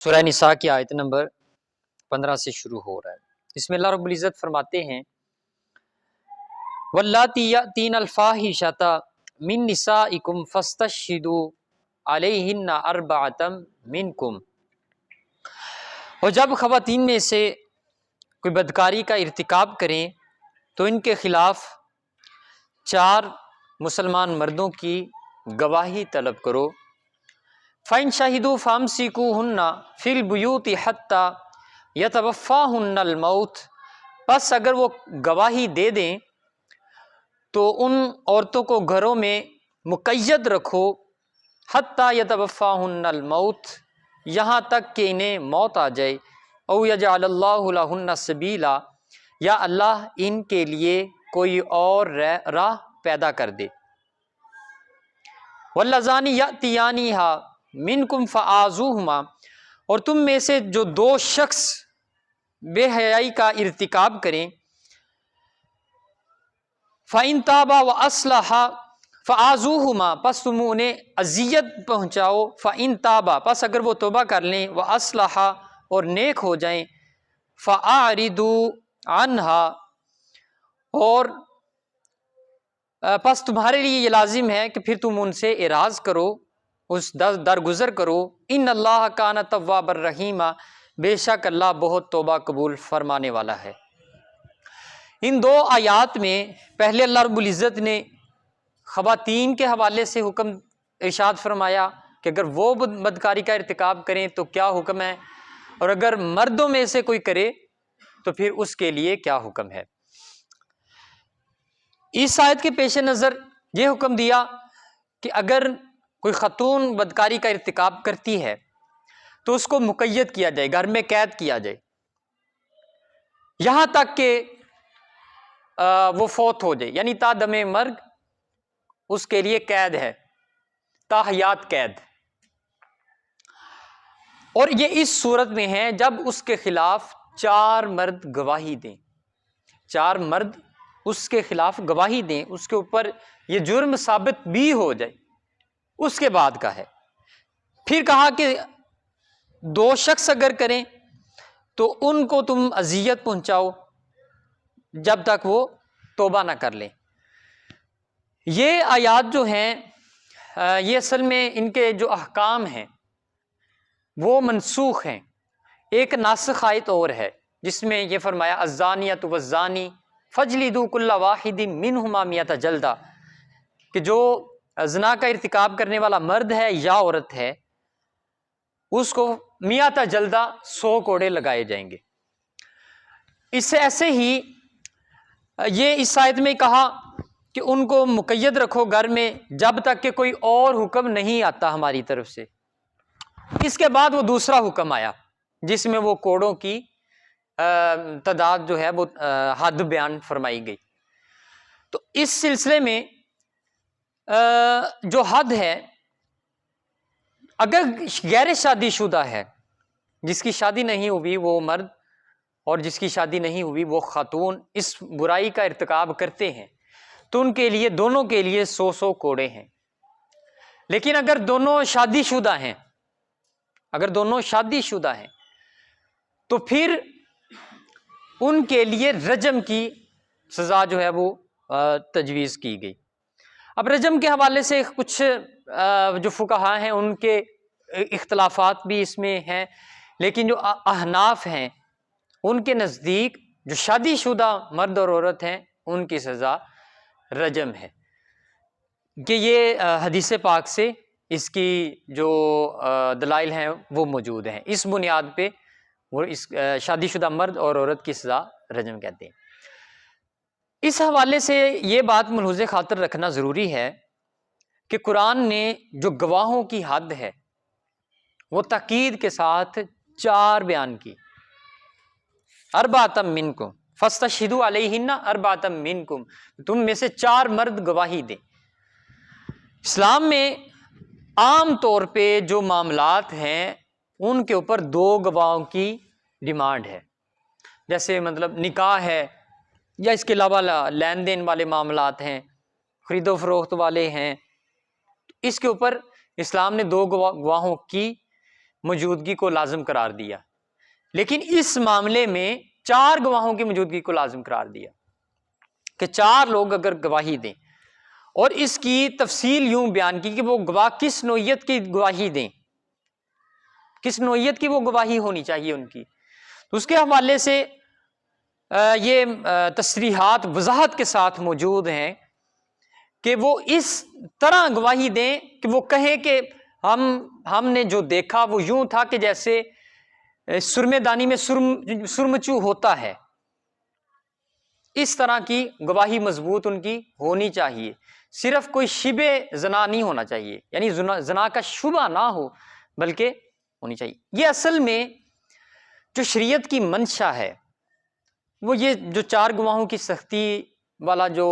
سورہ نساء کی آیت نمبر 15 سے شروع ہو رہا ہے۔ اس میں اللہ رب العزت فرماتے ہیں واللاتی یأتین الفاحشۃ من نسائکم فاستشہدوا علیہن اربعۃ منکم، اور جب خواتین میں سے کوئی بدکاری کا ارتکاب کریں تو ان کے خلاف 4 مسلمان مردوں کی گواہی طلب کرو۔ فَإِن شَهِدُوا فَأَمْسِكُوهُنَّ فِي الْبُيُوتِ حَتَّى يَتَوَفَّاهُنَّ الْمَوْتُ، بس اگر وہ گواہی دے دیں تو ان عورتوں کو گھروں میں مقید رکھو، حَتَّى يَتَوَفَّاهُنَّ الْمَوْتُ، یہاں تک کہ انہیں موت آ جائے، او يَجْعَلَ اللَّهُ لَهُنَّ سَبِيلًا، یا اللہ ان کے لیے کوئی اور راہ پیدا کر دے۔ وَاللَّذَانِ يَأْتِيَانِهَا منکم فآذوہما، اور تم میں سے جو 2 شخص بے حیائی کا ارتکاب کریں، فَإِن تَابَا وَأَصْلَحَا فآذوہما، پس تم انہیں اذیت پہنچاؤ، فَإِن تَابَا، پس اگر وہ توبہ کر لیں، وَأَصْلَحَا، اور نیک ہو جائیں، فَأَعْرِضُوا عَنْهَا، اور پس تمہارے لیے یہ لازم ہے کہ پھر تم ان سے اعراض کرو، اس درگزر کرو۔ ان اللہ کان توابا الرحیما، بے شک اللہ بہت توبہ قبول فرمانے والا ہے۔ ان 2 آیات میں پہلے اللہ رب العزت نے خواتین کے حوالے سے حکم ارشاد فرمایا کہ اگر وہ بدکاری کا ارتکاب کریں تو کیا حکم ہے، اور اگر مردوں میں سے کوئی کرے تو پھر اس کے لیے کیا حکم ہے۔ اس آیت کے پیش نظر یہ حکم دیا کہ اگر کوئی خاتون بدکاری کا ارتکاب کرتی ہے تو اس کو مقید کیا جائے، گھر میں قید کیا جائے، یہاں تک کہ وہ فوت ہو جائے، یعنی تا دم مرگ اس کے لیے قید ہے، تا حیات قید۔ اور یہ اس صورت میں ہے جب اس کے خلاف 4 مرد گواہی دیں، 4 مرد اس کے خلاف گواہی دیں، اس کے اوپر یہ جرم ثابت بھی ہو جائے، اس کے بعد کا ہے۔ پھر کہا کہ 2 شخص اگر کریں تو ان کو تم اذیت پہنچاؤ جب تک وہ توبہ نہ کر لیں۔ یہ آیات جو ہیں یہ اصل میں ان کے جو احکام ہیں وہ منسوخ ہیں۔ ایک ناسخ آیت اور ہے جس میں یہ فرمایا الزانیۃ والزانی فاجلدوا کل واحد منہما 100 جلدہ، کہ جو زنا کا ارتکاب کرنے والا مرد ہے یا عورت ہے اس کو 100 جلدہ 100 کوڑے لگائے جائیں گے۔ اس سے ایسے ہی یہ اس آیت میں کہا کہ ان کو مقید رکھو گھر میں جب تک کہ کوئی اور حکم نہیں آتا ہماری طرف سے۔ اس کے بعد وہ دوسرا حکم آیا جس میں وہ کوڑوں کی تعداد جو ہے وہ حد بیان فرمائی گئی۔ تو اس سلسلے میں جو حد ہے، اگر غیر شادی شدہ ہے، جس کی شادی نہیں ہوئی وہ مرد اور جس کی شادی نہیں ہوئی وہ خاتون اس برائی کا ارتکاب کرتے ہیں تو ان کے لیے دونوں کے لیے 100 کوڑے ہیں۔ لیکن اگر دونوں شادی شدہ ہیں، اگر دونوں شادی شدہ ہیں تو پھر ان کے لیے رجم کی سزا جو ہے وہ تجویز کی گئی۔ اب رجم کے حوالے سے کچھ جو فقہاء ہیں ان کے اختلافات بھی اس میں ہیں، لیکن جو احناف ہیں ان کے نزدیک جو شادی شدہ مرد اور عورت ہیں ان کی سزا رجم ہے، کہ یہ حدیث پاک سے اس کی جو دلائل ہیں وہ موجود ہیں۔ اس بنیاد پہ وہ اس شادی شدہ مرد اور عورت کی سزا رجم کہتے ہیں۔ اس حوالے سے یہ بات ملحوظ خاطر رکھنا ضروری ہے کہ قرآن نے جو گواہوں کی حد ہے وہ تاکید کے ساتھ 4 بیان کی، اربعۃ منکم فاستشہدوا علیہن اربعۃ منکم، تم میں سے 4 مرد گواہی دیں۔ اسلام میں عام طور پہ جو معاملات ہیں ان کے اوپر 2 گواہوں کی ڈیمانڈ ہے، جیسے مطلب نکاح ہے یا اس کے علاوہ لین دین والے معاملات ہیں، خرید و فروخت والے ہیں، اس کے اوپر اسلام نے 2 گواہوں کی موجودگی کو لازم قرار دیا، لیکن اس معاملے میں 4 گواہوں کی موجودگی کو لازم قرار دیا کہ 4 لوگ اگر گواہی دیں، اور اس کی تفصیل یوں بیان کی کہ وہ گواہ کس نوعیت کی گواہی دیں، کس نوعیت کی وہ گواہی ہونی چاہیے ان کی۔ تو اس کے حوالے سے یہ تصریحات وضاحت کے ساتھ موجود ہیں کہ وہ اس طرح گواہی دیں کہ وہ کہیں کہ ہم نے جو دیکھا وہ یوں تھا کہ جیسے سرمے دانی میں سرمچو ہوتا ہے، اس طرح کی گواہی مضبوط ان کی ہونی چاہیے، صرف کوئی شبہ زنا نہیں ہونا چاہیے، یعنی زنا کا شبہ نہ ہو بلکہ ہونی چاہیے۔ یہ اصل میں جو شریعت کی منشا ہے وہ یہ جو 4 گواہوں کی سختی والا جو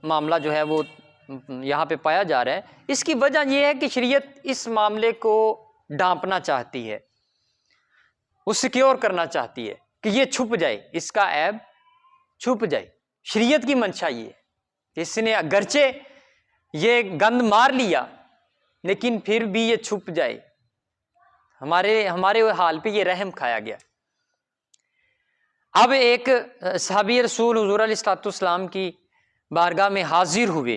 معاملہ جو ہے وہ یہاں پہ پایا جا رہا ہے، اس کی وجہ یہ ہے کہ شریعت اس معاملے کو ڈھانپنا چاہتی ہے، وہ سیکیور کرنا چاہتی ہے کہ یہ چھپ جائے، اس کا عیب چھپ جائے۔ شریعت کی منشا یہ ہے کہ اس نے اگرچہ یہ گند مار لیا لیکن پھر بھی یہ چھپ جائے، ہمارے حال پہ یہ رحم کھایا گیا۔ اب ایک صحابی رسول حضور علیہ الصلوۃ والسلام کی بارگاہ میں حاضر ہوئے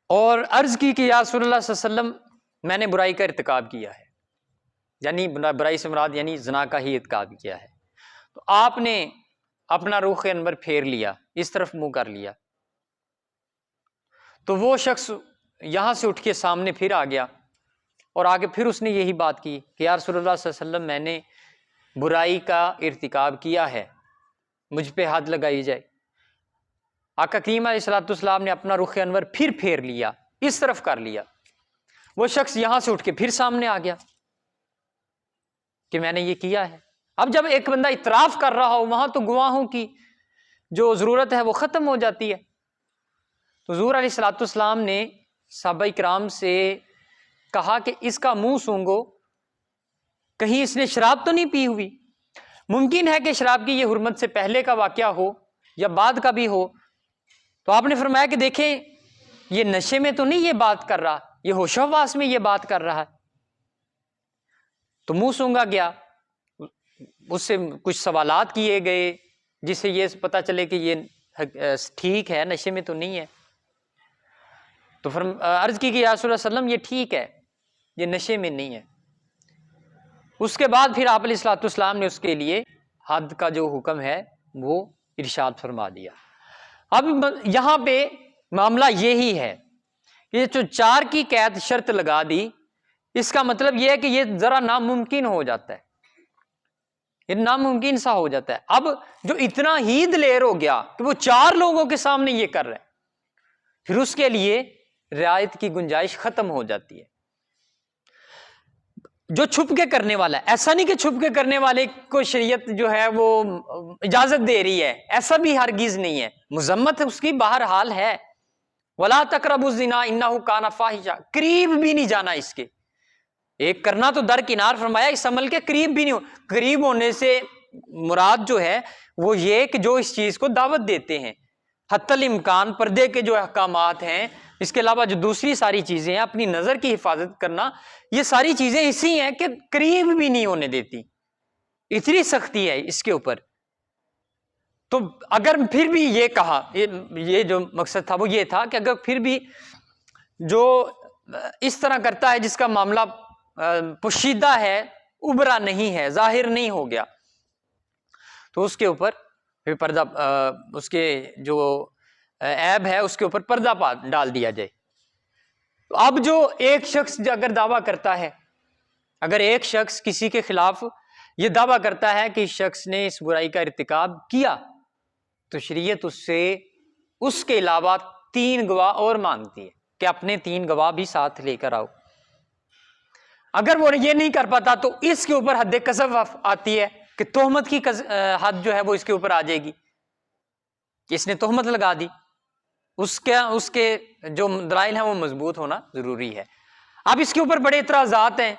اور عرض کی کہ یا رسول اللہ صلی اللہ علیہ وسلم میں نے برائی کا ارتکاب کیا ہے، یعنی برائی سے مراد یعنی زنا کا ہی ارتکاب کیا ہے۔ تو آپ نے اپنا رخ انور پھیر لیا، اس طرف منہ کر لیا، تو وہ شخص یہاں سے اٹھ کے سامنے پھر آ گیا اور آگے پھر اس نے یہی بات کی کہ یا رسول اللہ صلی اللہ علیہ وسلم میں نے برائی کا ارتکاب کیا ہے، مجھ پہ حد لگائی جائے۔ آقا کریم علیہ الصلوۃ والسلام نے اپنا رخ انور پھر پھیر لیا، اس طرف کر لیا، وہ شخص یہاں سے اٹھ کے پھر سامنے آ گیا کہ میں نے یہ کیا ہے۔ اب جب ایک بندہ اعتراف کر رہا ہو وہاں تو گواہوں کی جو ضرورت ہے وہ ختم ہو جاتی ہے۔ تو حضور علیہ الصلوۃ والسلام نے صحابہ کرام سے کہا کہ اس کا منہ سونگو، کہیں اس نے شراب تو نہیں پی ہوئی؟ ممکن ہے کہ شراب کی یہ حرمت سے پہلے کا واقعہ ہو یا بعد کا بھی ہو۔ تو آپ نے فرمایا کہ دیکھیں یہ نشے میں تو نہیں یہ بات کر رہا، یہ ہوش و حواس میں یہ بات کر رہا ہے۔ تو منہ سونگا گیا، اس سے کچھ سوالات کیے گئے جس سے یہ پتہ چلے کہ یہ ٹھیک ہے، نشے میں تو نہیں ہے۔ تو عرض کی کہ یا رسول اللہ صلی اللہ علیہ وسلم یہ ٹھیک ہے، یہ نشے میں نہیں ہے۔ اس کے بعد پھر آپ علیہ الصلوۃ والسلام نے اس کے لیے حد کا جو حکم ہے وہ ارشاد فرما دیا۔ اب یہاں پہ معاملہ یہی ہے کہ جو 4 کی قید شرط لگا دی، اس کا مطلب یہ ہے کہ یہ ذرا ناممکن ہو جاتا ہے، یہ ناممکن سا ہو جاتا ہے۔ اب جو اتنا ہی دلیر ہو گیا کہ وہ 4 لوگوں کے سامنے یہ کر رہا ہے، پھر اس کے لیے رعایت کی گنجائش ختم ہو جاتی ہے۔ جو چھپ کے کرنے والا ہے، ایسا نہیں کہ چھپ کے کرنے والے کو شریعت جو ہے وہ اجازت دے رہی ہے، ایسا بھی ہرگز نہیں ہے، مذمت اس کی بہرحال ہے۔ وَلَا تَقْرَبُوا الزِّنَا إِنَّهُ كَانَ فَاحِشًا، قریب بھی نہیں جانا اس کے، ایک کرنا تو درکنار فرمایا، اس عمل کے قریب بھی نہیں ہو۔ قریب ہونے سے مراد جو ہے وہ یہ کہ جو اس چیز کو دعوت دیتے ہیں، حتی الامکان پردے کے جو احکامات ہیں، اس کے علاوہ جو دوسری ساری چیزیں ہیں، اپنی نظر کی حفاظت کرنا، یہ ساری چیزیں اسی ہیں کہ قریب بھی نہیں ہونے دیتی، اتنی سختی ہے اس کے اوپر۔ تو اگر پھر بھی یہ کہا، یہ جو مقصد تھا وہ یہ تھا کہ اگر پھر بھی جو اس طرح کرتا ہے جس کا معاملہ پوشیدہ ہے، ابھرا نہیں ہے، ظاہر نہیں ہو گیا، تو اس کے اوپر پھر پردہ، اس کے جو عیب ہے اس کے اوپر پردہ ڈال دیا جائے۔ تو اب جو ایک شخص اگر دعویٰ کرتا ہے، اگر ایک شخص کسی کے خلاف یہ دعویٰ کرتا ہے کہ اس شخص نے اس برائی کا ارتکاب کیا، تو شریعت اس سے اس کے علاوہ 3 گواہ اور مانگتی ہے کہ اپنے 3 گواہ بھی ساتھ لے کر آؤ۔ اگر وہ یہ نہیں کر پاتا تو اس کے اوپر حد قذف آتی ہے کہ تہمت کی حد جو ہے وہ اس کے اوپر آ جائے گی، اس نے تہمت لگا دی، اس کے جو دلائل ہیں وہ مضبوط ہونا ضروری ہے۔ اب اس کے اوپر بڑے اعتراضات ہیں،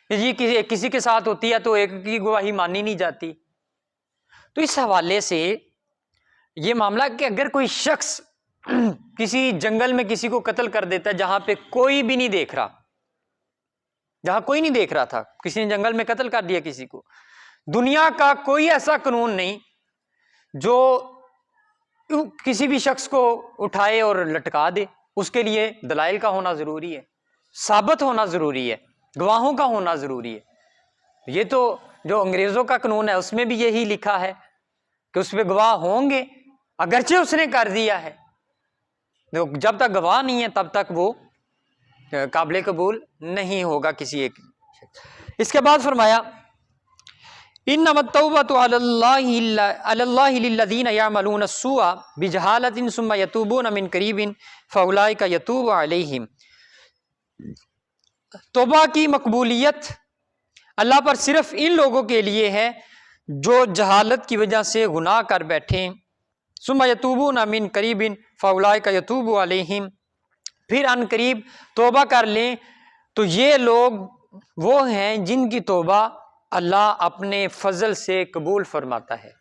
یہ کسی کے ساتھ ہوتی ہے تو ایک کی گواہی مانی نہیں جاتی۔ تو اس حوالے سے یہ معاملہ کہ اگر کوئی شخص کسی جنگل میں کسی کو قتل کر دیتا ہے جہاں پہ کوئی بھی نہیں دیکھ رہا، جہاں کوئی نہیں دیکھ رہا تھا، کسی نے جنگل میں قتل کر دیا کسی کو. دنیا کا کوئی ایسا قانون نہیں جو کسی بھی شخص کو اٹھائے اور لٹکا دے. اس کے لیے دلائل کا ہونا ضروری ہے، ثابت ہونا ضروری ہے، گواہوں کا ہونا ضروری ہے. یہ تو جو انگریزوں کا قانون ہے اس میں بھی یہی لکھا ہے کہ اس پہ گواہ ہوں گے، اگرچہ اس نے کر دیا ہے. جب تک گواہ نہیں ہے تب تک وہ قابل قبول نہیں ہوگا کسی ایک. اس کے بعد فرمایا انما التوبۃ علی اللہ للذین یعملون السوء بجہالۃ ثم یتوبون من قریب فاولئک یتوب علیہم. توبہ کی مقبولیت اللہ پر صرف ان لوگوں کے لیے ہے جو جہالت کی وجہ سے گناہ کر بیٹھیں. ثم یتوبون من قریب فاولئک یتوب علیہم، پھر ان قریب توبہ کر لیں تو یہ لوگ وہ ہیں جن کی توبہ اللہ اپنے فضل سے قبول فرماتا ہے.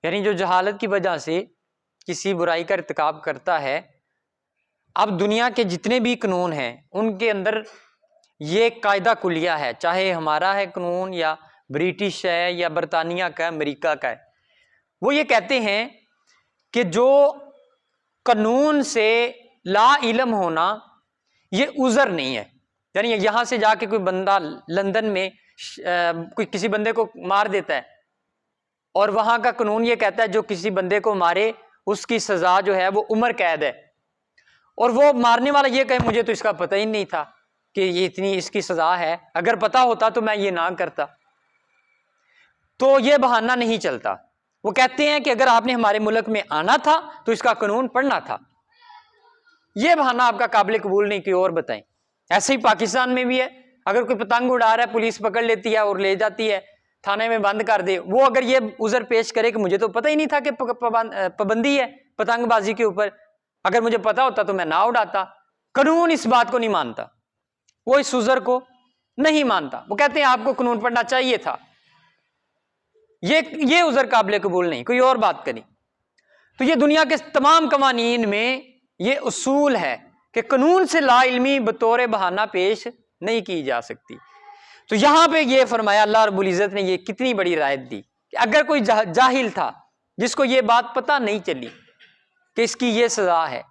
یعنی جو جہالت کی وجہ سے کسی برائی کا ارتکاب کرتا ہے، اب دنیا کے جتنے بھی قانون ہیں ان کے اندر یہ قاعدہ کلیہ ہے، چاہے ہمارا ہے قانون یا برٹش ہے یا برطانیہ کا ہے، امریکہ کا ہے. وہ یہ کہتے ہیں کہ جو قانون سے لا علم ہونا یہ عذر نہیں ہے. یعنی یہاں سے جا کے کوئی بندہ لندن میں کوئی کسی بندے کو مار دیتا ہے اور وہاں کا قانون یہ کہتا ہے جو کسی بندے کو مارے اس کی سزا جو ہے وہ عمر قید ہے، اور وہ مارنے والا یہ کہے مجھے تو اس کا پتہ ہی نہیں تھا کہ یہ اتنی اس کی سزا ہے، اگر پتہ ہوتا تو میں یہ نہ کرتا. تو یہ بہانہ نہیں چلتا. وہ کہتے ہیں کہ اگر آپ نے ہمارے ملک میں آنا تھا تو اس کا قانون پڑھنا تھا. یہ بہانہ آپ کا قابل قبول نہیں، کوئی اور بتائیں. ایسے ہی پاکستان میں بھی ہے، اگر کوئی پتنگ اڑا رہا ہے پولیس پکڑ لیتی ہے اور لے جاتی ہے تھانے میں بند کر دے، وہ اگر یہ عذر پیش کرے کہ مجھے تو پتہ ہی نہیں تھا کہ پابندی ہے پتنگ بازی کے اوپر، اگر مجھے پتہ ہوتا تو میں نہ اڑاتا. قانون اس بات کو نہیں مانتا، وہ اس عذر کو نہیں مانتا. وہ کہتے ہیں آپ کو قانون پڑھنا چاہیے تھا. یہ عذر قابل قبول نہیں، کوئی اور بات کریں. تو یہ دنیا کے تمام قوانین میں یہ اصول ہے کہ قانون سے لا علمی بطور بہانہ پیش نہیں کی جا سکتی. تو یہاں پہ یہ فرمایا اللہ رب العزت نے یہ کتنی بڑی رعایت دی کہ اگر کوئی جاہل تھا جس کو یہ بات پتہ نہیں چلی کہ اس کی یہ سزا ہے،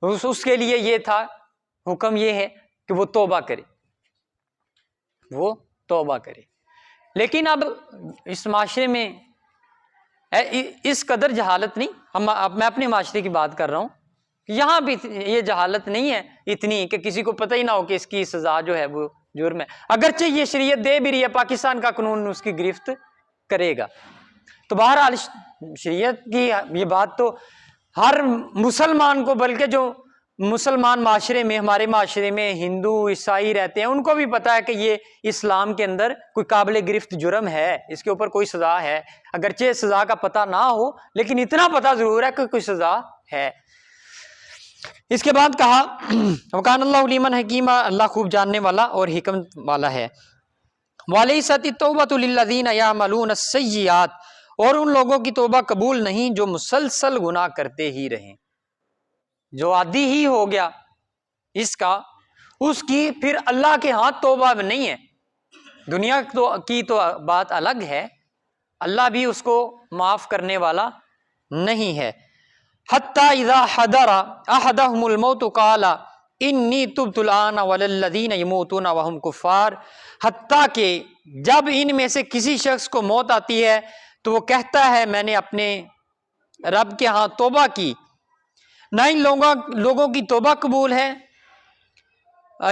اس کے لیے یہ تھا حکم یہ ہے کہ وہ توبہ کرے، وہ توبہ کرے. لیکن اب اس معاشرے میں اس قدر جہالت نہیں، میں اپنے معاشرے کی بات کر رہا ہوں، یہاں بھی یہ جہالت نہیں ہے اتنی کہ کسی کو پتہ ہی نہ ہو کہ اس کی سزا جو ہے وہ جرم ہے، اگرچہ یہ شریعت دے بھی رہی ہے، پاکستان کا قانون اس کی گرفت کرے گا. تو بہرحال شریعت کی یہ بات تو ہر مسلمان کو، بلکہ جو مسلمان معاشرے میں ہمارے معاشرے میں ہندو عیسائی رہتے ہیں ان کو بھی پتہ ہے کہ یہ اسلام کے اندر کوئی قابل گرفت جرم ہے، اس کے اوپر کوئی سزا ہے، اگرچہ سزا کا پتہ نہ ہو لیکن اتنا پتہ ضرور ہے کہ کوئی سزا ہے. اس کے بعد کہا وَقَانَ اللَّهُ عَلِيمًا حَكِيمًا، اللہ خوب جاننے والا اور حکمت والا ہے. وَلَيْسَتِ التَّوْبَةُ لِلَّذِينَ يَعْمَلُونَ السَّيِّئَاتِ، اور ان لوگوں کی توبہ قبول نہیں جو مسلسل گناہ کرتے ہی رہیں. جو عادی ہی ہو گیا اس کا، اس کی پھر اللہ کے ہاتھ توبہ نہیں ہے. دنیا کی تو بات الگ ہے، اللہ بھی اس کو معاف کرنے والا نہیں ہے. حَتَّى إِذَا حَضَرَ أَحَدَهُمُ الْمَوْتُ قَالَ إِنِّي تُبْتُ الْآنَ وَلَا الَّذِينَ يَمُوتُونَ وَهُمْ كُفَّارٌ، حتیٰ کہ جب ان میں سے کسی شخص کو موت آتی ہے تو وہ کہتا ہے میں نے اپنے رب کے ہاں توبہ کی. نہ ان لوگوں کی توبہ قبول ہے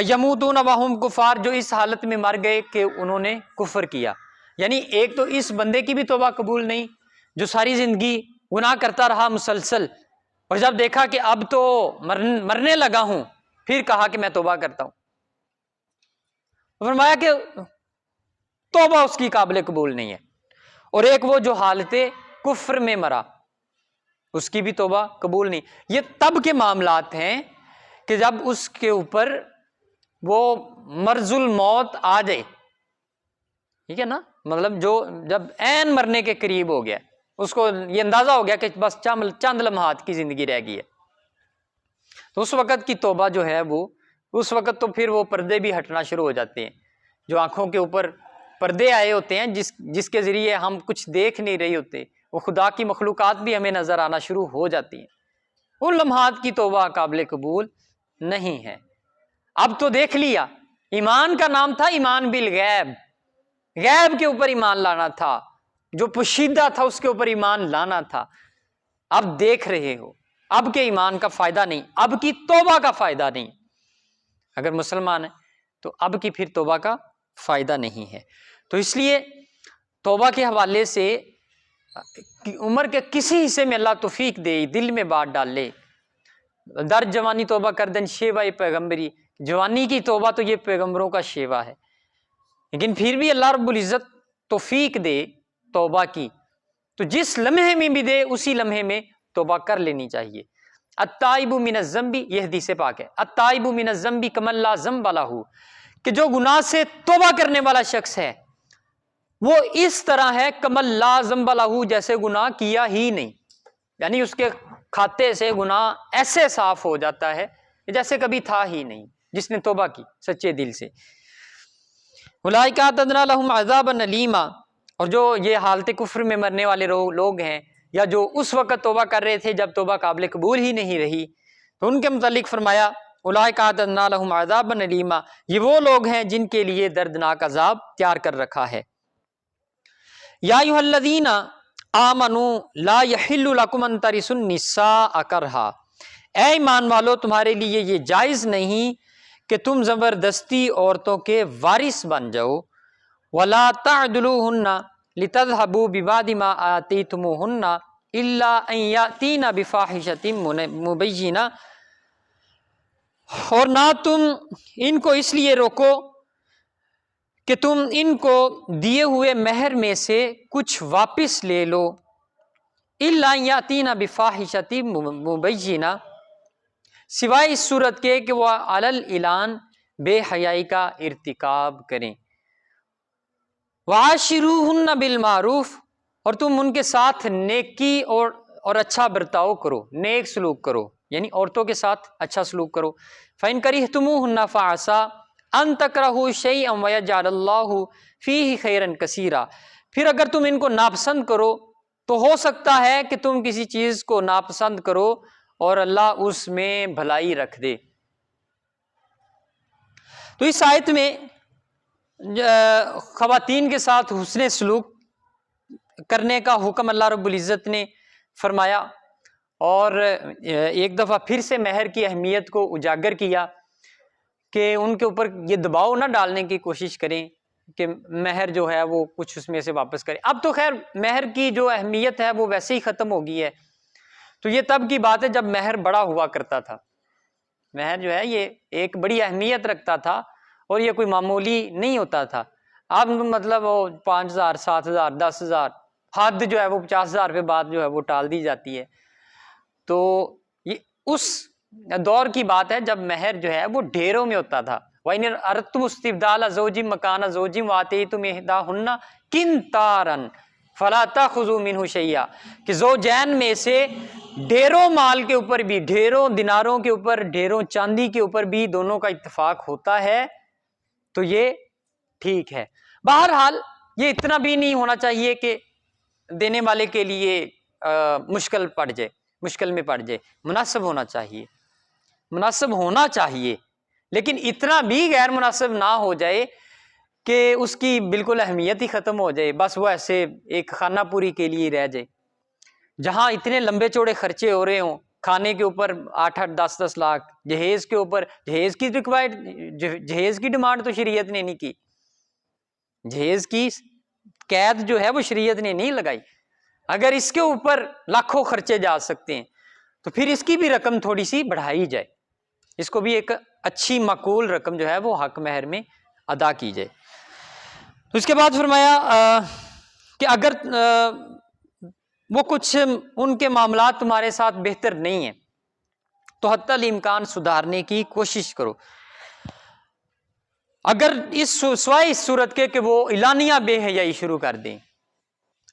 یموتون وہم کفار، جو اس حالت میں مر گئے کہ انہوں نے کفر کیا. یعنی ایک تو اس بندے کی بھی توبہ قبول نہیں جو ساری زندگی گناہ کرتا رہا مسلسل، اور جب دیکھا کہ اب تو مرنے لگا ہوں پھر کہا کہ میں توبہ کرتا ہوں. فرمایا کہ توبہ اس کی قابل قبول نہیں ہے. اور ایک وہ جو حالت کفر میں مرا اس کی بھی توبہ قبول نہیں. یہ تب کے معاملات ہیں کہ جب اس کے اوپر وہ مرض الموت آ جائے، ٹھیک ہے نا، مطلب جو جب عین مرنے کے قریب ہو گیا، اس کو یہ اندازہ ہو گیا کہ بس چند لمحات کی زندگی رہ گئی ہے، تو اس وقت کی توبہ جو ہے وہ اس وقت تو پھر وہ پردے بھی ہٹنا شروع ہو جاتے ہیں. جو آنکھوں کے اوپر پردے آئے ہوتے ہیں جس کے ذریعے ہم کچھ دیکھ نہیں رہے ہوتے، وہ خدا کی مخلوقات بھی ہمیں نظر آنا شروع ہو جاتی ہیں، ان لمحات کی توبہ قابل قبول نہیں ہے۔ اب تو دیکھ لیا، ایمان کا نام تھا ایمان بالغیب، غیب کے اوپر ایمان لانا تھا، جو پوشیدہ تھا اس کے اوپر ایمان لانا تھا۔ اب دیکھ رہے ہو، اب کے ایمان کا فائدہ نہیں، اب کی توبہ کا فائدہ نہیں۔ اگر مسلمان ہے تو اب کی پھر توبہ کا فائدہ نہیں ہے۔ تو اس لیے توبہ کے حوالے سے عمر کے کسی حصے میں اللہ توفیق دے، دل میں بات ڈال لے۔ در جوانی توبہ کردن شیوہ پیغمبری، جوانی کی توبہ تو یہ پیغمبروں کا شیوہ ہے، لیکن پھر بھی اللہ رب العزت توفیق دے توبہ کی تو جس لمحے میں بھی دے اسی لمحے میں توبہ کر لینی چاہیے۔ التائب من الذنب، یہ حدیث پاک ہے، التائب من الذنب کمن لا ذنب لہ، کہ جو گناہ سے توبہ کرنے والا شخص ہے وہ اس طرح ہے کمن لا ذنب لہ، جیسے گناہ کیا ہی نہیں، یعنی اس کے کھاتے سے گناہ ایسے صاف ہو جاتا ہے جیسے کبھی تھا ہی نہیں، جس نے توبہ کی سچے دل سے۔ اولئک اعتدنا لهم عذابا الیما، اور جو یہ حالت کفر میں مرنے والے لوگ ہیں، یا جو اس وقت توبہ کر رہے تھے جب توبہ قابل قبول ہی نہیں رہی، تو ان کے متعلق فرمایا اولئک اعتدنا لهم عذابا الیما، یہ وہ لوگ ہیں جن کے لیے دردناک عذاب تیار کر رکھا ہے۔ یا ایھا الذین آمنوا لا یحل لکم ان ترثوا النساء کرہا، اے ایمان والو تمہارے لیے یہ جائز نہیں کہ تم زبردستی عورتوں کے وارث بن جاؤ۔ ولا تعدلوہن لتذہبوا ببعض ما آتیتموہن الا ان یاتین بفاحشۃ مبینہ، اور نہ تم ان کو اس لیے روکو کہ تم ان کو دیے ہوئے مہر میں سے کچھ واپس لے لو، الا ان یاتین بفاحشۃ مبینہ، سوائے اس صورت کے کہ وہ علی الاعلان بے حیائی کا ارتکاب کریں۔ وعاشروہن بالمعروف، اور تم ان کے ساتھ نیکی اور اچھا برتاؤ کرو، نیک سلوک کرو، یعنی عورتوں کے ساتھ اچھا سلوک کرو۔ فإن کرہتموہن فعسیٰ ان تکرہوا شیئا ویجعل اللہ فیہ خیرا کثیرا، پھر اگر تم ان کو ناپسند کرو تو ہو سکتا ہے کہ تم کسی چیز کو ناپسند کرو اور اللہ اس میں بھلائی رکھ دے۔ تو اس آیت میں خواتین کے ساتھ حسن سلوک کرنے کا حکم اللہ رب العزت نے فرمایا، اور ایک دفعہ پھر سے مہر کی اہمیت کو اجاگر کیا کہ ان کے اوپر یہ دباؤ نہ ڈالنے کی کوشش کریں کہ مہر جو ہے وہ کچھ اس میں سے واپس کریں۔ اب تو خیر مہر کی جو اہمیت ہے وہ ویسے ہی ختم ہو گئی ہے، تو یہ تب کی بات ہے جب مہر بڑا ہوا کرتا تھا۔ مہر جو ہے یہ ایک بڑی اہمیت رکھتا تھا اور یہ کوئی معمولی نہیں ہوتا تھا۔ اب مطلب وہ 5,000 7,000 10,000، حد جو ہے وہ 50,000 پہ بات جو ہے وہ ٹال دی جاتی ہے۔ تو یہ اس دور کی بات ہے جب مہر جو ہے وہ ڈھیروں میں ہوتا تھا۔ وَإِنْ أَرَدْتُمُ اسْتِبْدَالَ زَوْجٍ مَكَانَ زَوْجٍ وَآتَيْتُمْ إِحْدَاهُنَّ قِنْطَارًا فَلَا تَأْخُذُوا مِنْهُ شَيْئًا، کہ زوجین میں سے ڈھیروں مال کے اوپر بھی، ڈھیروں دیناروں کے اوپر، ڈھیروں چاندی کے اوپر بھی دونوں کا اتفاق ہوتا ہے تو یہ ٹھیک ہے۔ بہرحال یہ اتنا بھی نہیں ہونا چاہیے کہ دینے والے کے لیے مشکل میں پڑ جائے، مناسب ہونا چاہیے، مناسب ہونا چاہیے، لیکن اتنا بھی غیر مناسب نہ ہو جائے کہ اس کی بالکل اہمیت ہی ختم ہو جائے، بس وہ ایسے ایک خانہ پوری کے لیے رہ جائے۔ جہاں اتنے لمبے چوڑے خرچے ہو رہے ہوں، کھانے کے اوپر 8-8 10-10 لاکھ، جہیز کے اوپر، جہیز کی ڈیمانڈ تو شریعت نے نہیں کی، جہیز کی قید جو ہے وہ شریعت نے نہیں لگائی۔ اگر اس کے اوپر لاکھوں خرچے جا سکتے ہیں تو پھر اس کی بھی رقم تھوڑی سی بڑھائی جائے، اس کو بھی ایک اچھی معقول رقم جو ہے وہ حق مہر میں ادا کی جائے۔ اس کے بعد فرمایا کہ اگر وہ کچھ ان کے معاملات تمہارے ساتھ بہتر نہیں ہیں تو حتی الامکان سدھارنے کی کوشش کرو۔ اگر سوائے اس صورت کے کہ وہ اعلانیہ بے حیائی شروع کر دیں،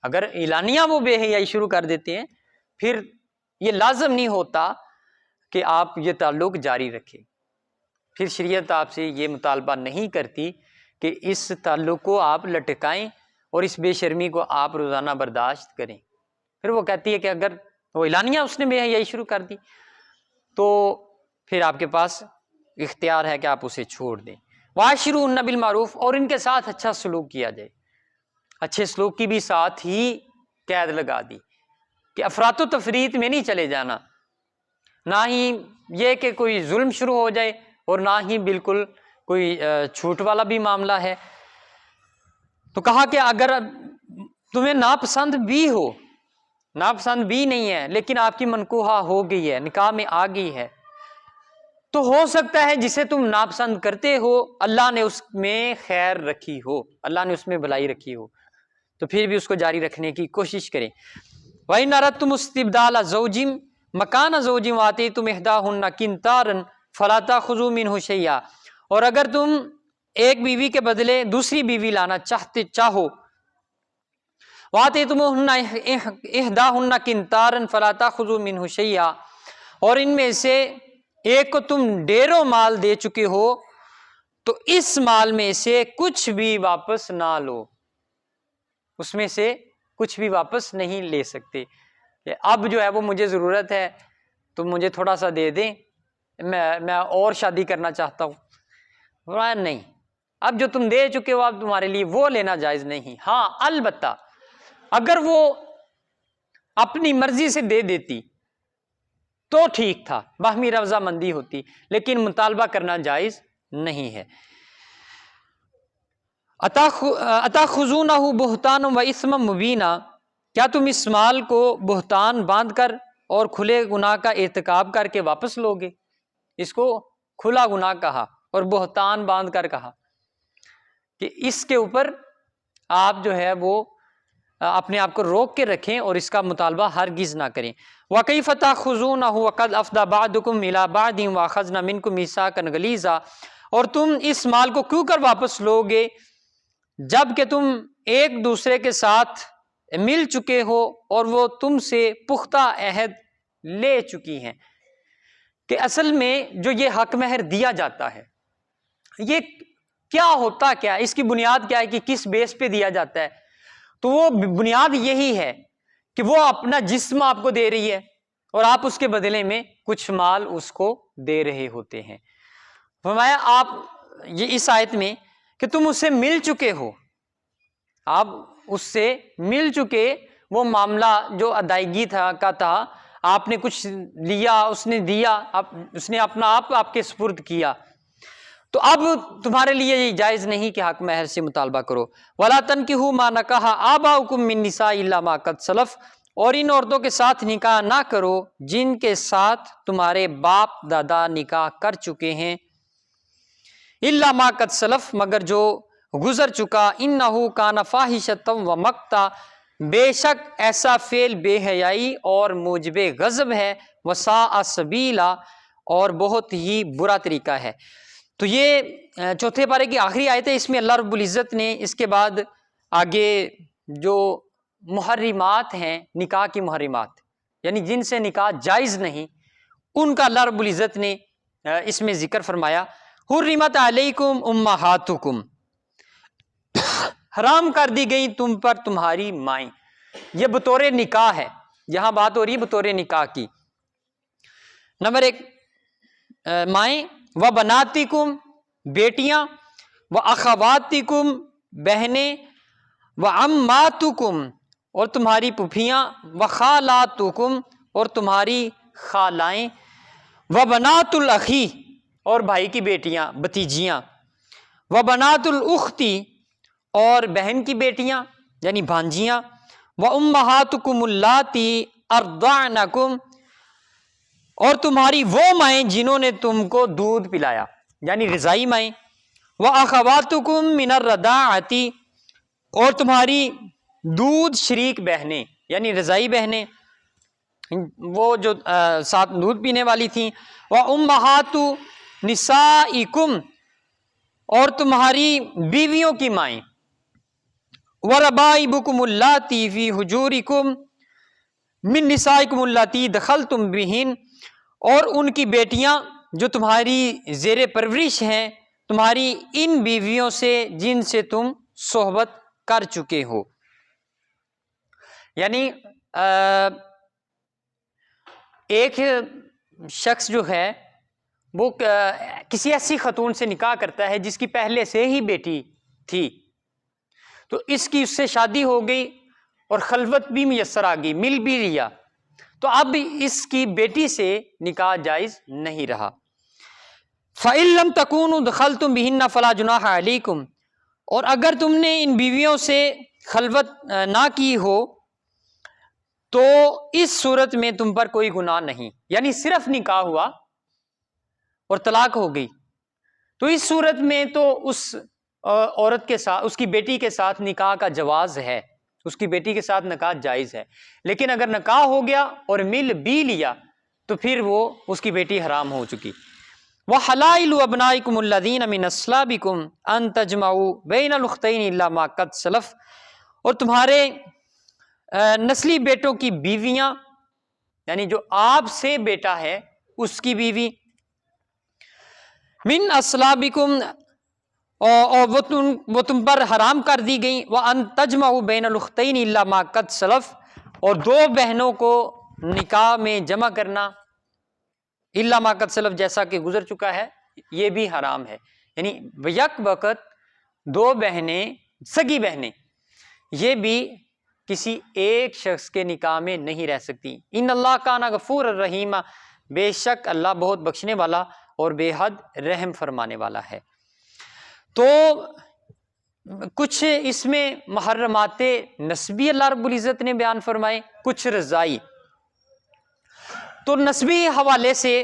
اگر اعلانیہ وہ بے حیائی شروع کر دیتے ہیں پھر یہ لازم نہیں ہوتا کہ آپ یہ تعلق جاری رکھیں، پھر شریعت آپ سے یہ مطالبہ نہیں کرتی کہ اس تعلق کو آپ لٹکائیں اور اس بے شرمی کو آپ روزانہ برداشت کریں۔ پھر وہ کہتی ہے کہ اگر وہ اعلانیہ اس نے بے حیائی شروع کر دی تو پھر آپ کے پاس اختیار ہے کہ آپ اسے چھوڑ دیں۔ وَعَاشِرُوهُنَّ بِالْمَعْرُوفِ، اور ان کے ساتھ اچھا سلوک کیا جائے۔ اچھے سلوک کی بھی ساتھ ہی قید لگا دی کہ افراط و تفریط میں نہیں چلے جانا، نہ ہی یہ کہ کوئی ظلم شروع ہو جائے اور نہ ہی بالکل کوئی چھوٹ والا بھی معاملہ ہے۔ تو کہا کہ اگر تمہیں ناپسند بھی ہو، ناپسند بھی نہیں ہے لیکن آپ کی منکوحہ ہو گئی ہے، نکاح میں آ گئی ہے، تو ہو سکتا ہے جسے تم ناپسند کرتے ہو اللہ نے اس میں خیر رکھی ہو، اللہ نے اس میں بھلائی رکھی ہو، تو پھر بھی اس کو جاری رکھنے کی کوشش کریں۔ وَإِنْ أَرَدْتُمُ اسْتِبْدَالَ زَوْجٍ مَكَانَ زَوْجٍ وَآتَيْتُمْ إِحْدَاهُنَّ قِنْطَارًا فَلَا تَأْخُذُوا مِنْهُ شَيْئًا، اور اگر تم ایک بیوی کے بدلے دوسری بیوی لانا چاہو، وَآتَيْتُمُوهُنَّ إِحْدَاهُنَّ قِنْطَارًا فَلَا تَأْخُذُوا مِنْهُ شَيْئًا، اور ان میں سے ایک کو تم ڈیروں مال دے چکے ہو تو اس مال میں سے کچھ بھی واپس نہ لو، اس میں سے کچھ بھی واپس نہیں لے سکتے۔ اب جو ہے وہ مجھے ضرورت ہے تو مجھے تھوڑا سا دے دیں، میں اور شادی کرنا چاہتا ہوں، نہیں، اب جو تم دے چکے ہو اب تمہارے لیے وہ لینا جائز نہیں۔ ہاں البتہ اگر وہ اپنی مرضی سے دے دیتی تو ٹھیک تھا، باہمی رضامندی ہوتی، لیکن مطالبہ کرنا جائز نہیں ہے۔ اتاخذونہ بہتانا و اثما مبینا، کیا تم اس مال کو بہتان باندھ کر اور کھلے گناہ کا ارتکاب کر کے واپس لوگے؟ اس کو کھلا گناہ کہا اور بہتان باندھ کر کہا کہ اس کے اوپر آپ جو ہے وہ اپنے آپ کو روک کے رکھیں اور اس کا مطالبہ ہرگز نہ کریں۔ وَكَيْفَ تَأْخُذُونَهُ وَقَدْ أَفْضَىٰ بَعْضُكُمْ إِلَىٰ بَعْضٍ وَأَخَذْنَ مِنْكُمْ مِيثَاقًا غَلِيظًا، اور تم اس مال کو کیوں کر واپس لوگے جب کہ تم ایک دوسرے کے ساتھ مل چکے ہو اور وہ تم سے پختہ عہد لے چکی ہیں؟ کہ اصل میں جو یہ حق مہر دیا جاتا ہے یہ کیا ہوتا، کیا اس کی بنیاد کیا ہے کہ کس بیس پہ دیا جاتا ہے؟ تو وہ بنیاد یہی ہے کہ وہ اپنا جسم آپ کو دے رہی ہے اور آپ اس کے بدلے میں کچھ مال اس کو دے رہے ہوتے ہیں۔ فرمایا آپ یہ اس آیت میں کہ تم اس سے مل چکے ہو، آپ اس سے مل چکے، وہ معاملہ جو ادائیگی تھا آپ نے کچھ لیا، اس نے دیا، اس نے اپنا آپ کے سپرد کیا، تو اب تمہارے لیے یہ جائز نہیں کہ حق مہر سے مطالبہ کرو۔ وَلَا تَنْكِحُوا مَا نَكَحَ آبَاؤُكُم مِّن نِّسَاءِ إِلَّا مَا قَدْ سَلَفَ، اور ان عورتوں کے ساتھ نکاح نہ کرو جن کے ساتھ تمہارے باپ دادا نکاح کر چکے ہیں، إِلَّا مَا قَدْ سَلَفَ، مگر جو گزر چکا، إِنَّهُ كَانَ فَاحِشَةً وَمَقْتًا، بے شک ایسا فعل بے حیائی اور موجب غضب ہے، وَسَاءَ سَبِيلًا، اور بہت ہی برا طریقہ ہے۔ تو یہ چوتھے پارے کی آخری آیت ہے، اس میں اللہ رب العزت نے اس کے بعد آگے جو محرمات ہیں، نکاح کی محرمات، یعنی جن سے نکاح جائز نہیں، ان کا اللہ رب العزت نے اس میں ذکر فرمایا۔ حرمت علیکم امہاتکم، حرام کر دی گئی تم پر تمہاری مائیں، یہ بطور نکاح ہے، یہاں بات ہو رہی ہے بطور نکاح کی۔ نمبر ایک مائیں، و بناتکم بیٹیاں، و اخواتکم بہنیں، و عماتکم اور تمہاری پھوپھیاں، و خالاتکم اور تمہاری خالائیں، و بنات الاخی اور بھائی کی بیٹیاں بھتیجیاں، و بنات الاختی اور بہن کی بیٹیاں یعنی بھانجیاں، و امہاتکم اللاتی ارضعنکم اور تمہاری وہ مائیں جنہوں نے تم کو دودھ پلایا یعنی رضائی مائیں، وَأَخَوَاتُكُم مِّنَ الرَّضَاعَةِ اور تمہاری دودھ شریک بہنیں یعنی رضائی بہنیں، وہ جو ساتھ دودھ پینے والی تھیں، وَأُمَّهَاتُ نِسَائِكُمْ اور تمہاری بیویوں کی مائیں، وَرَبَائِبُكُمُ اللَّاتِي فِي حُجُورِكُم مِّن نِّسَائِكُمُ اللَّاتِي دَخَلْتُم بِهِنَّ اور ان کی بیٹیاں جو تمہاری زیر پرورش ہیں تمہاری ان بیویوں سے جن سے تم صحبت کر چکے ہو. یعنی ایک شخص جو ہے وہ کسی ایسی خاتون سے نکاح کرتا ہے جس کی پہلے سے ہی بیٹی تھی، تو اس کی اس سے شادی ہو گئی اور خلوت بھی میسر آ گئی، مل بھی لیا، تو اب اس کی بیٹی سے نکاح جائز نہیں رہا. فَإِن لَمْ تَكُونُوا دَخَلْتُمْ بِهِنَّ فَلَا جُنَاحَ عَلَيْكُمْ، اور اگر تم نے ان بیویوں سے خلوت نہ کی ہو تو اس صورت میں تم پر کوئی گناہ نہیں. یعنی صرف نکاح ہوا اور طلاق ہو گئی تو اس صورت میں تو اس عورت کے ساتھ، اس کی بیٹی کے ساتھ نکاح کا جواز ہے، اس کی بیٹی کے ساتھ نکاح جائز ہے. لیکن اگر نکاح ہو گیا اور مل بھی لیا تو پھر وہ اس کی بیٹی حرام ہو چکی. وَحَلَائِلُ أَبْنَائِكُمُ الَّذِينَ مِنْ أَصْلَابِكُمْ أَن تَجْمَعُوا بَيْنَ الْأُخْتَيْنِ إِلَّا مَا قَدْ سَلَفَ، اور تمہارے نسلی بیٹوں کی بیویاں، یعنی جو آپ سے بیٹا ہے اس کی بیوی، من اصلابکم، اور وہ تم پر حرام کر دی گئیں. وَأَن تَجْمَعُوا بَيْنَ الْأُخْتَيْنِ إِلَّا مَا قَدْ سَلَفَ، اور دو بہنوں کو نکاح میں جمع کرنا اِلَّا مَا قَدْ سَلَفَ، جیسا کہ گزر چکا ہے، یہ بھی حرام ہے. یعنی یک وقت دو بہنیں، سگی بہنیں، یہ بھی کسی ایک شخص کے نکاح میں نہیں رہ سکتی. ان اللہ کان غفور الرحیم، بے شک اللہ بہت بخشنے والا اور بے حد رحم فرمانے والا ہے. تو کچھ اس میں محرمات نسبی اللہ رب العزت نے بیان فرمائے، کچھ رضائی. تو نسبی حوالے سے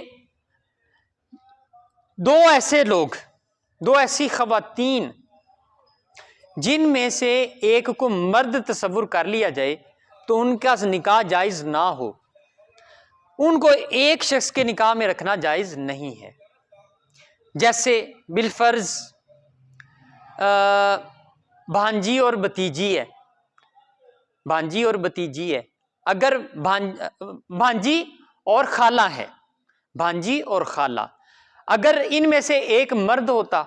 دو ایسے لوگ، دو ایسی خواتین جن میں سے ایک کو مرد تصور کر لیا جائے تو ان کا نکاح جائز نہ ہو، ان کو ایک شخص کے نکاح میں رکھنا جائز نہیں ہے. جیسے بالفرض بھانجی اور بھتیجی ہے، بھانجی اور بھتیجی ہے. اگر بھانجی اور خالہ ہے، بھانجی اور خالہ، اگر ان میں سے ایک مرد ہوتا،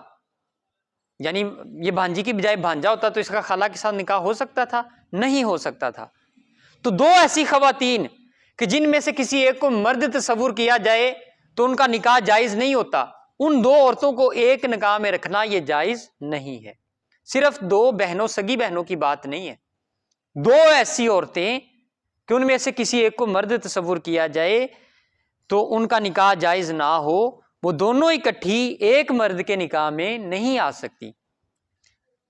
یعنی یہ بھانجی کی بجائے بھانجا ہوتا تو اس کا خالہ کے ساتھ نکاح ہو سکتا تھا؟ نہیں ہو سکتا تھا. تو دو ایسی خواتین کہ جن میں سے کسی ایک کو مرد تصور کیا جائے تو ان کا نکاح جائز نہیں ہوتا، ان دو عورتوں کو ایک نکاح میں رکھنا یہ جائز نہیں ہے. صرف دو بہنوں، سگی بہنوں کی بات نہیں ہے، دو ایسی عورتیں کہ ان میں سے کسی ایک کو مرد تصور کیا جائے تو ان کا نکاح جائز نہ ہو، وہ دونوں اکٹھی ایک مرد کے نکاح میں نہیں آ سکتی.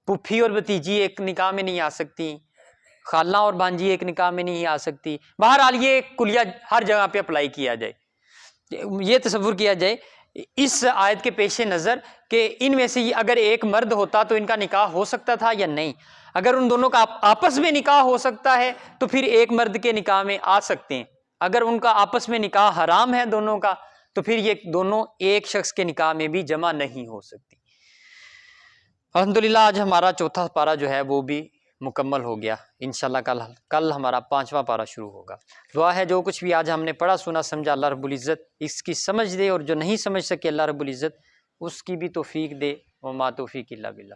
پھوپھی اور بھتیجی ایک نکاح میں نہیں آ سکتی، خالہ اور بھانجی ایک نکاح میں نہیں آ سکتی. بہرحال یہ کلیہ ہر جگہ پہ اپلائی کیا جائے، یہ تصور کیا جائے اس آیت کے پیش نظر کہ ان میں سے اگر ایک مرد ہوتا تو ان کا نکاح ہو سکتا تھا یا نہیں. اگر ان دونوں کا آپس میں نکاح ہو سکتا ہے تو پھر ایک مرد کے نکاح میں آ سکتے ہیں. اگر ان کا آپس میں نکاح حرام ہے دونوں کا تو پھر یہ دونوں ایک شخص کے نکاح میں بھی جمع نہیں ہو سکتی. الحمدللہ آج ہمارا چوتھا پارہ جو ہے وہ بھی مکمل ہو گیا. انشاءاللہ کل ہمارا 5واں پارہ شروع ہوگا. دعا ہے جو کچھ بھی آج ہم نے پڑھا سنا سمجھا اللہ رب العزت اس کی سمجھ دے، اور جو نہیں سمجھ سکے اللہ رب العزت اس کی بھی توفیق دے. وما توفیق الا باللہ.